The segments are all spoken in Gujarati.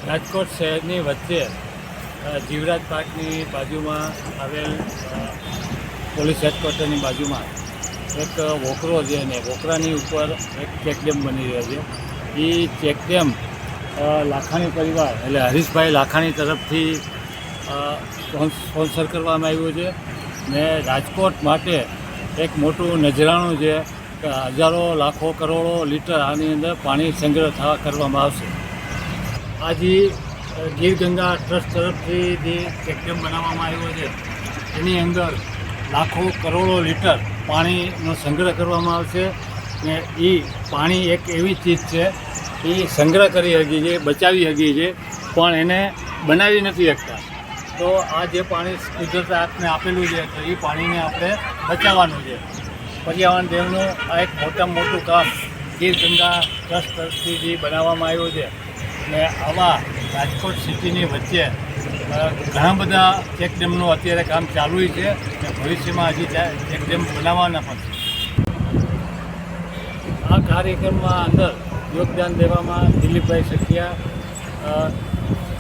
રાજકોટ શહેરની વચ્ચે જીવરાજ પાર્કની બાજુમાં આવેલ પોલીસ હેડક્વાર્ટરની બાજુમાં એક વોકરો છે ને વોકરાની ઉપર એક ચેકડેમ બની રહ્યો છે. એ ચેકડેમ લાખાણી પરિવાર એટલે હરીશભાઈ લાખાણી તરફથી સ્પોન્સર કરવામાં આવ્યું છે ને રાજકોટ માટે એક મોટું નજરાણું છે કે હજારો લાખો કરોડો લીટર આની અંદર પાણી સંગ્રહ કરવામાં આવશે. આજે ગીર ગંગા ટ્રસ્ટ તરફથી જે ચેકડેમ બનાવવામાં આવ્યો છે એની અંદર લાખો કરોડો લીટર પાણીનો સંગ્રહ કરવામાં આવશે ને એ પાણી એક એવી ચીજ છે એ સંગ્રહ કરી શકી છે, બચાવી શકી છે, પણ એને બનાવી નથી શકતા. તો આ જે પાણી કુદરતે આપને આપેલું છે તો એ પાણીને આપણે બચાવવાનું છે. પર્યાવરણ દેવનું આ એક મોટામાં મોટું કામ ગીર ગંગા ટ્રસ્ટ તરફથી જે બનાવવામાં આવ્યું છે ને આવા રાજકોટ સિટીની વચ્ચે ઘણા બધા ચેકડેમનું અત્યારે કામ ચાલુ છે ને ભવિષ્યમાં હજી ચેકડેમ બનાવવાના પણ છે. આ કાર્યક્રમમાં અંદર યોગદાન દેવામાં દિલીપભાઈ સખિયા,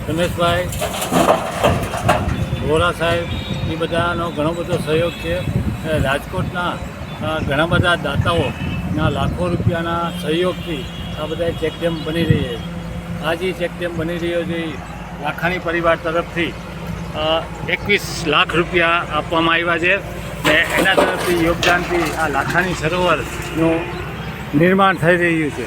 રમેશભાઈ, વોરા સાહેબ એ બધાનો ઘણો બધો સહયોગ છે. રાજકોટના ઘણા બધા દાતાઓના લાખો રૂપિયાના સહયોગથી આ બધા ચેકડેમ બની રહી છે. આ જે ચેકડેમ બની રહ્યો છે લાખાણી પરિવાર તરફથી 21 લાખ રૂપિયા આપવામાં આવ્યા છે ને એના તરફથી યોગદાનથી આ લાખાણી સરોવરનું નિર્માણ થઈ રહ્યું છે.